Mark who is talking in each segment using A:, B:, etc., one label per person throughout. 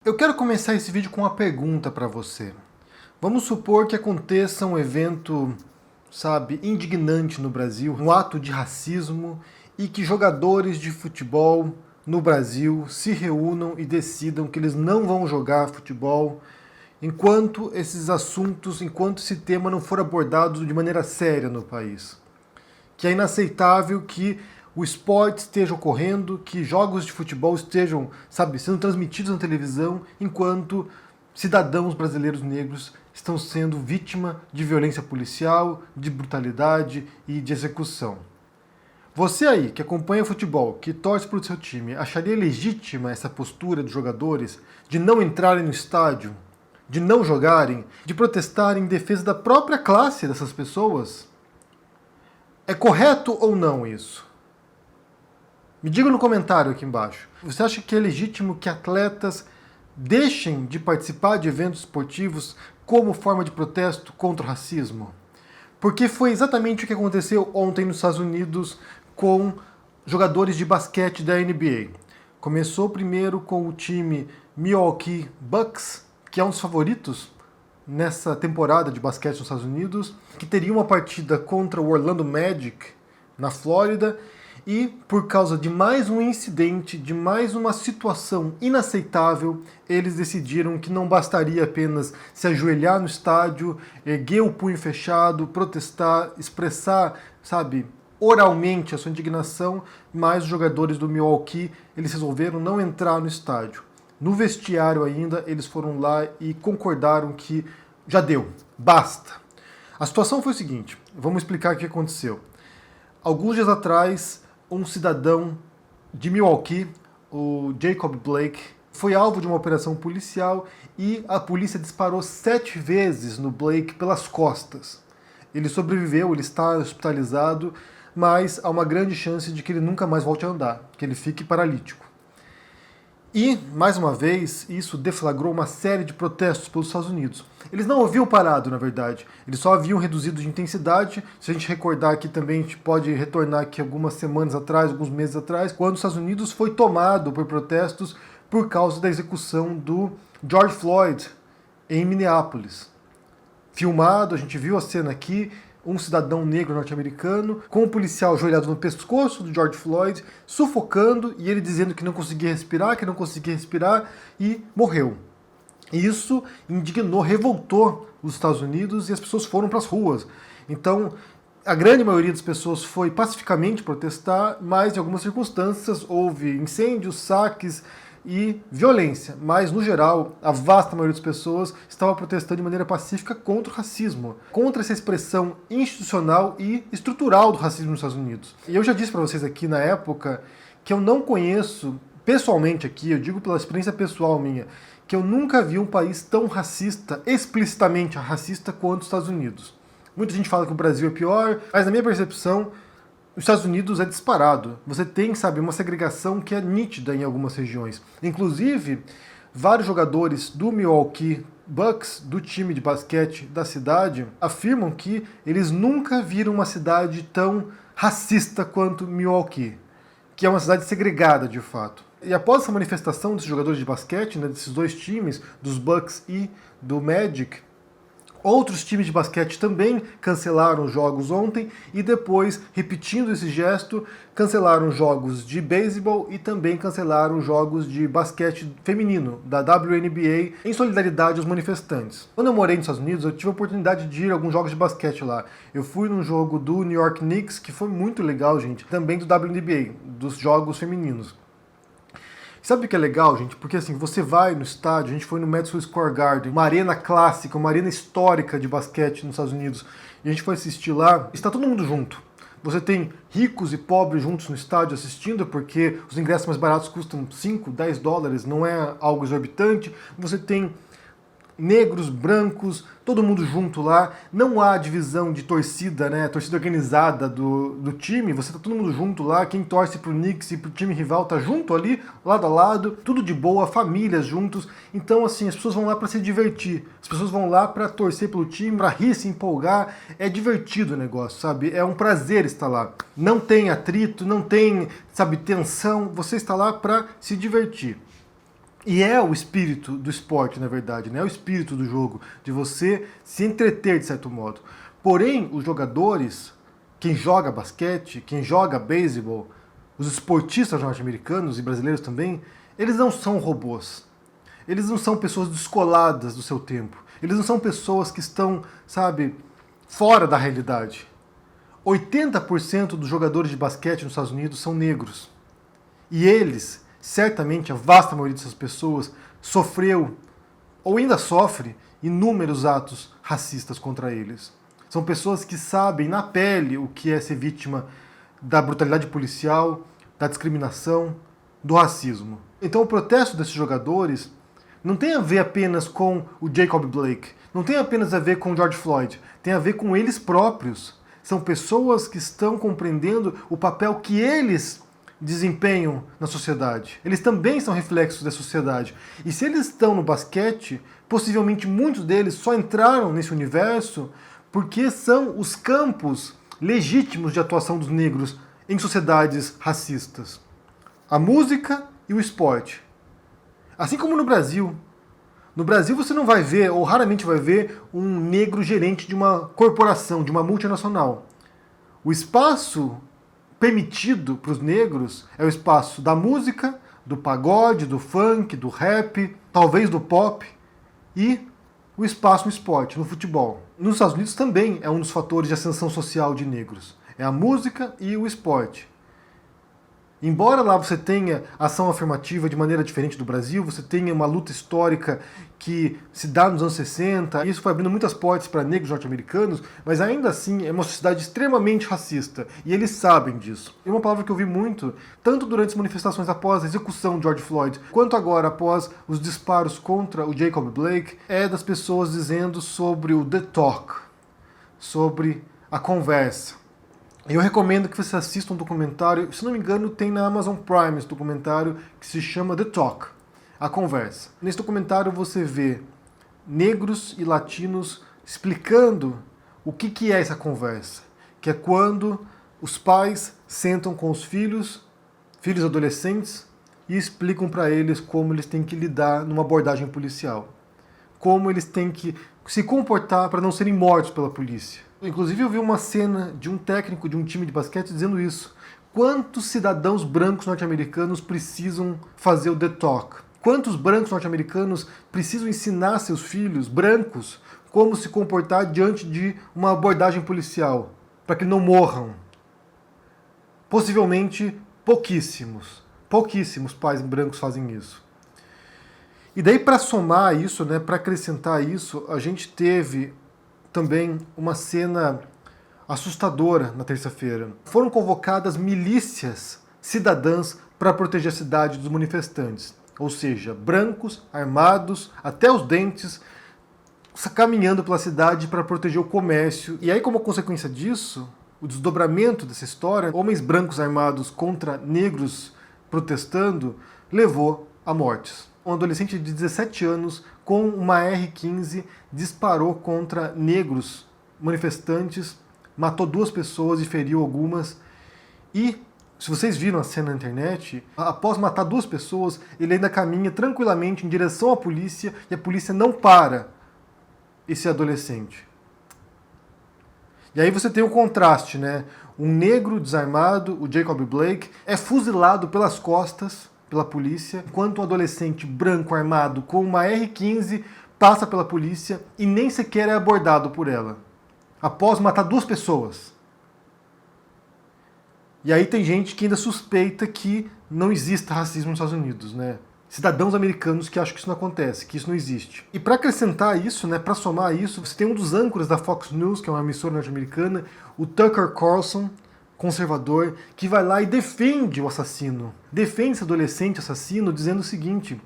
A: Eu quero começar esse vídeo com uma pergunta para você. Vamos supor que aconteça um evento, indignante no Brasil, um ato de racismo, e que jogadores de futebol no Brasil se reúnam e decidam que eles não vão jogar futebol enquanto esse tema não for abordado de maneira séria no país. Que é inaceitável que o esporte esteja ocorrendo, que jogos de futebol estejam, sendo transmitidos na televisão, enquanto cidadãos brasileiros negros estão sendo vítima de violência policial, de brutalidade e de execução. Você aí, que acompanha futebol, que torce para o seu time, acharia legítima essa postura dos jogadores de não entrarem no estádio, de não jogarem, de protestarem em defesa da própria classe dessas pessoas? É correto ou não isso? Me diga no comentário aqui embaixo. Você acha que é legítimo que atletas deixem de participar de eventos esportivos como forma de protesto contra o racismo? Porque foi exatamente o que aconteceu ontem nos Estados Unidos com jogadores de basquete da NBA. Começou primeiro com o time Milwaukee Bucks, que é um dos favoritos nessa temporada de basquete nos Estados Unidos, que teria uma partida contra o Orlando Magic na Flórida. E por causa de mais um incidente, de mais uma situação inaceitável, eles decidiram que não bastaria apenas se ajoelhar no estádio, erguer o punho fechado, protestar, expressar, oralmente a sua indignação, mas os jogadores do Milwaukee, eles resolveram não entrar no estádio. No vestiário ainda, eles foram lá e concordaram que já deu, basta. A situação foi o seguinte, vamos explicar o que aconteceu. Alguns dias atrás, um cidadão de Milwaukee, o Jacob Blake, foi alvo de uma operação policial e a polícia disparou 7 vezes no Blake pelas costas. Ele sobreviveu, ele está hospitalizado, mas há uma grande chance de que ele nunca mais volte a andar, que ele fique paralítico. E, mais uma vez, isso deflagrou uma série de protestos pelos Estados Unidos. Eles não haviam parado, na verdade. Eles só haviam reduzido de intensidade. Se a gente recordar aqui também, a gente pode retornar aqui algumas semanas atrás, alguns meses atrás, quando os Estados Unidos foi tomado por protestos por causa da execução do George Floyd em Minneapolis. Filmado, a gente viu a cena aqui, um cidadão negro norte-americano, com um policial ajoelhado no pescoço do George Floyd, sufocando, e ele dizendo que não conseguia respirar, e morreu. Isso indignou, revoltou os Estados Unidos e as pessoas foram para as ruas. Então, a grande maioria das pessoas foi pacificamente protestar, mas em algumas circunstâncias houve incêndios, saques e violência, mas no geral a vasta maioria das pessoas estava protestando de maneira pacífica contra o racismo, contra essa expressão institucional e estrutural do racismo nos Estados Unidos. E eu já disse para vocês aqui na época que eu não conheço pessoalmente aqui, eu digo pela experiência pessoal minha, que eu nunca vi um país tão racista, explicitamente racista, quanto os Estados Unidos. Muita gente fala que o Brasil é pior, mas na minha percepção os Estados Unidos é disparado. Você tem, uma segregação que é nítida em algumas regiões. Inclusive, vários jogadores do Milwaukee Bucks, do time de basquete da cidade, afirmam que eles nunca viram uma cidade tão racista quanto Milwaukee, que é uma cidade segregada de fato. E após essa manifestação desses jogadores de basquete, desses dois times, dos Bucks e do Magic, outros times de basquete também cancelaram jogos ontem e depois, repetindo esse gesto, cancelaram jogos de beisebol e também cancelaram jogos de basquete feminino, da WNBA, em solidariedade aos manifestantes. Quando eu morei nos Estados Unidos, eu tive a oportunidade de ir a alguns jogos de basquete lá. Eu fui num jogo do New York Knicks, que foi muito legal, gente, também do WNBA, dos jogos femininos. Sabe o que é legal, gente? Porque você vai no estádio, a gente foi no Madison Square Garden, uma arena clássica, uma arena histórica de basquete nos Estados Unidos, e a gente foi assistir lá, está todo mundo junto. Você tem ricos e pobres juntos no estádio assistindo, porque os ingressos mais baratos custam 5, 10 dólares, não é algo exorbitante. Você tem negros, brancos, todo mundo junto lá, não há divisão de torcida, torcida organizada do time, você tá todo mundo junto lá, quem torce pro Knicks e pro time rival tá junto ali, lado a lado, tudo de boa, famílias juntos, então as pessoas vão lá para se divertir, as pessoas vão lá para torcer pelo time, para rir, se empolgar, é divertido o negócio, é um prazer estar lá, não tem atrito, não tem, tensão, você está lá para se divertir. E é o espírito do esporte, na verdade, né? É o espírito do jogo, de você se entreter de certo modo. Porém, os jogadores, quem joga basquete, quem joga beisebol, os esportistas norte-americanos e brasileiros também, eles não são robôs. Eles não são pessoas descoladas do seu tempo. Eles não são pessoas que estão, sabe, fora da realidade. 80% dos jogadores de basquete nos Estados Unidos são negros. E eles, certamente, a vasta maioria dessas pessoas sofreu, ou ainda sofre, inúmeros atos racistas contra eles. São pessoas que sabem na pele o que é ser vítima da brutalidade policial, da discriminação, do racismo. Então o protesto desses jogadores não tem a ver apenas com o Jacob Blake, não tem apenas a ver com o George Floyd, tem a ver com eles próprios. São pessoas que estão compreendendo o papel que eles desempenham na sociedade. Eles também são reflexos da sociedade. E se eles estão no basquete, possivelmente muitos deles só entraram nesse universo porque são os campos legítimos de atuação dos negros em sociedades racistas. A música e o esporte. Assim como no Brasil. No Brasil você não vai ver, ou raramente vai ver, um negro gerente de uma corporação, de uma multinacional. O espaço permitido para os negros é o espaço da música, do pagode, do funk, do rap, talvez do pop, e o espaço no esporte, no futebol. Nos Estados Unidos também é um dos fatores de ascensão social de negros. É a música e o esporte. Embora lá você tenha ação afirmativa de maneira diferente do Brasil, você tenha uma luta histórica que se dá nos anos 60, isso foi abrindo muitas portas para negros norte-americanos, mas ainda assim é uma sociedade extremamente racista, e eles sabem disso. E uma palavra que eu vi muito, tanto durante as manifestações após a execução de George Floyd, quanto agora após os disparos contra o Jacob Blake, é das pessoas dizendo sobre o The Talk, sobre a conversa. Eu recomendo que você assista um documentário, se não me engano tem na Amazon Prime esse documentário que se chama The Talk, a conversa. Nesse documentário você vê negros e latinos explicando o que é essa conversa, que é quando os pais sentam com os filhos adolescentes, e explicam para eles como eles têm que lidar numa abordagem policial, como eles têm que se comportar para não serem mortos pela polícia. Inclusive eu vi uma cena de um técnico de um time de basquete dizendo isso. Quantos cidadãos brancos norte-americanos precisam fazer o The Talk? Quantos brancos norte-americanos precisam ensinar seus filhos brancos como se comportar diante de uma abordagem policial, para que não morram? Possivelmente pouquíssimos. Pouquíssimos pais brancos fazem isso. E daí, para somar isso, né, para acrescentar isso, a gente teve também uma cena assustadora na terça-feira. Foram convocadas milícias cidadãs para proteger a cidade dos manifestantes. Ou seja, brancos, armados, até os dentes, caminhando pela cidade para proteger o comércio. E aí, como consequência disso, o desdobramento dessa história, homens brancos armados contra negros protestando, levou a mortes. Um adolescente de 17 anos com uma R-15 disparou contra negros manifestantes, matou 2 pessoas e feriu algumas. E, se vocês viram a cena na internet, após matar 2 pessoas, ele ainda caminha tranquilamente em direção à polícia e a polícia não para esse adolescente. E aí você tem o contraste, né? Um negro desarmado, o Jacob Blake, é fuzilado pelas costas pela polícia, enquanto um adolescente branco armado com uma R-15 passa pela polícia e nem sequer é abordado por ela, após matar 2 pessoas. E aí tem gente que ainda suspeita que não exista racismo nos Estados Unidos, né? Cidadãos americanos que acham que isso não acontece, que isso não existe. E para acrescentar isso, né, para somar isso, você tem um dos âncoras da Fox News, que é uma emissora norte-americana, o Tucker Carlson, conservador, que vai lá e defende o assassino. Defende esse adolescente assassino, dizendo o seguinte: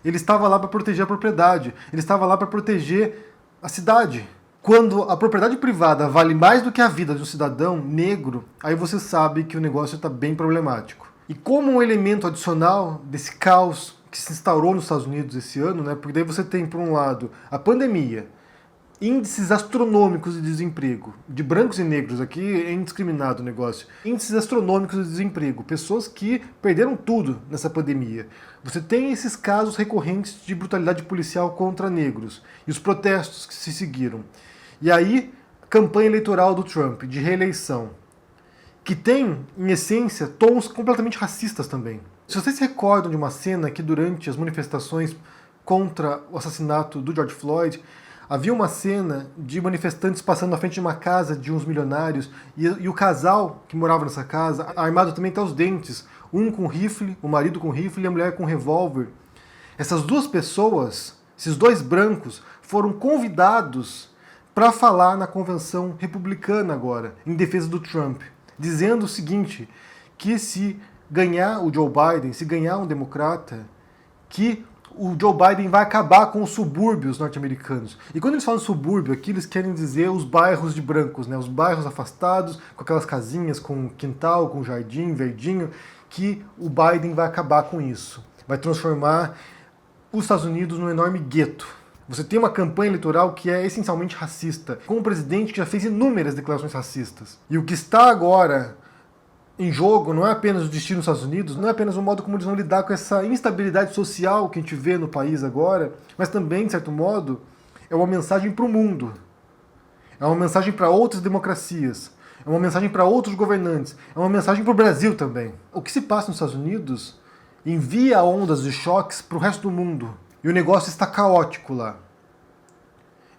A: ele estava lá para proteger a propriedade, ele estava lá para proteger a cidade. Quando a propriedade privada vale mais do que a vida de um cidadão negro, aí você sabe que o negócio está bem problemático. E como um elemento adicional desse caos que se instaurou nos Estados Unidos esse ano, né, porque daí você tem, por um lado, a pandemia, índices astronômicos de desemprego. De brancos e negros, aqui é indiscriminado o negócio. Índices astronômicos de desemprego. Pessoas que perderam tudo nessa pandemia. Você tem esses casos recorrentes de brutalidade policial contra negros. E os protestos que se seguiram. E aí, campanha eleitoral do Trump, de reeleição. Que tem, em essência, tons completamente racistas também. Se vocês se recordam de uma cena que durante as manifestações contra o assassinato do George Floyd, havia uma cena de manifestantes passando na frente de uma casa de uns milionários e o casal que morava nessa casa, armado também até os dentes, um com rifle, o marido com rifle e a mulher com revólver. Essas duas pessoas, esses dois brancos, foram convidados para falar na convenção republicana agora, em defesa do Trump, dizendo o seguinte, que se ganhar o Joe Biden, se ganhar um democrata, que o Joe Biden vai acabar com os subúrbios norte-americanos. E quando eles falam subúrbio aqui, eles querem dizer os bairros de brancos, né? Os bairros afastados, com aquelas casinhas com quintal, com jardim, verdinho, que o Biden vai acabar com isso. Vai transformar os Estados Unidos num enorme gueto. Você tem uma campanha eleitoral que é essencialmente racista, com um presidente que já fez inúmeras declarações racistas. E o que está agora em jogo não é apenas o destino dos Estados Unidos, não é apenas o modo como eles vão lidar com essa instabilidade social que a gente vê no país agora, mas também, de certo modo, é uma mensagem para o mundo. É uma mensagem para outras democracias. É uma mensagem para outros governantes. É uma mensagem para o Brasil também. O que se passa nos Estados Unidos envia ondas de choques para o resto do mundo. E o negócio está caótico lá.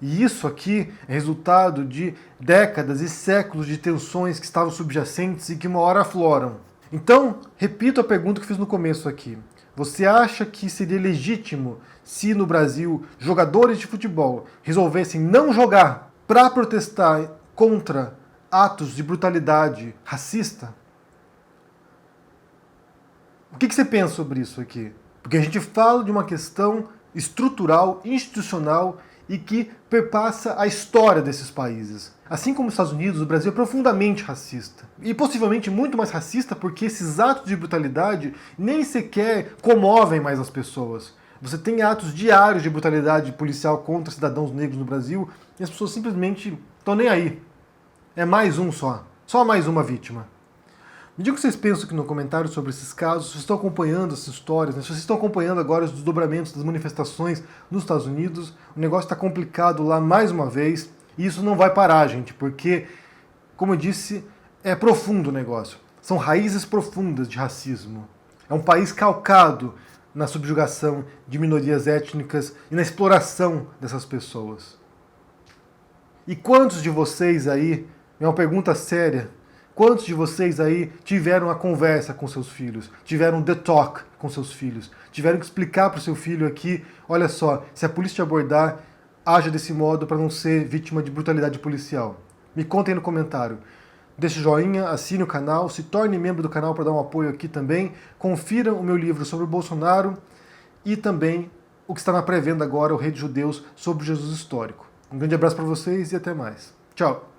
A: E isso aqui é resultado de décadas e séculos de tensões que estavam subjacentes e que uma hora afloram. Então, repito a pergunta que fiz no começo aqui. Você acha que seria legítimo se no Brasil jogadores de futebol resolvessem não jogar para protestar contra atos de brutalidade racista? O que você pensa sobre isso aqui? Porque a gente fala de uma questão estrutural, institucional e que perpassa a história desses países. Assim como os Estados Unidos, o Brasil é profundamente racista. E possivelmente muito mais racista porque esses atos de brutalidade nem sequer comovem mais as pessoas. Você tem atos diários de brutalidade policial contra cidadãos negros no Brasil e as pessoas simplesmente estão nem aí. É mais um só. Só mais uma vítima. Me diga o que vocês pensam aqui no comentário sobre esses casos, se vocês estão acompanhando essas histórias, né? Se vocês estão acompanhando agora os desdobramentos das manifestações nos Estados Unidos, o negócio está complicado lá mais uma vez, e isso não vai parar, gente, porque, como eu disse, é profundo o negócio. São raízes profundas de racismo. É um país calcado na subjugação de minorias étnicas e na exploração dessas pessoas. E quantos de vocês aí, é uma pergunta séria, quantos de vocês aí tiveram a conversa com seus filhos, tiveram um the talk com seus filhos, tiveram que explicar para o seu filho aqui, olha só, se a polícia te abordar, haja desse modo para não ser vítima de brutalidade policial. Me contem no comentário. Deixe o joinha, assine o canal, se torne membro do canal para dar um apoio aqui também, confiram o meu livro sobre o Bolsonaro e também o que está na pré-venda agora, o Rei dos Judeus, sobre Jesus Histórico. Um grande abraço para vocês e até mais. Tchau!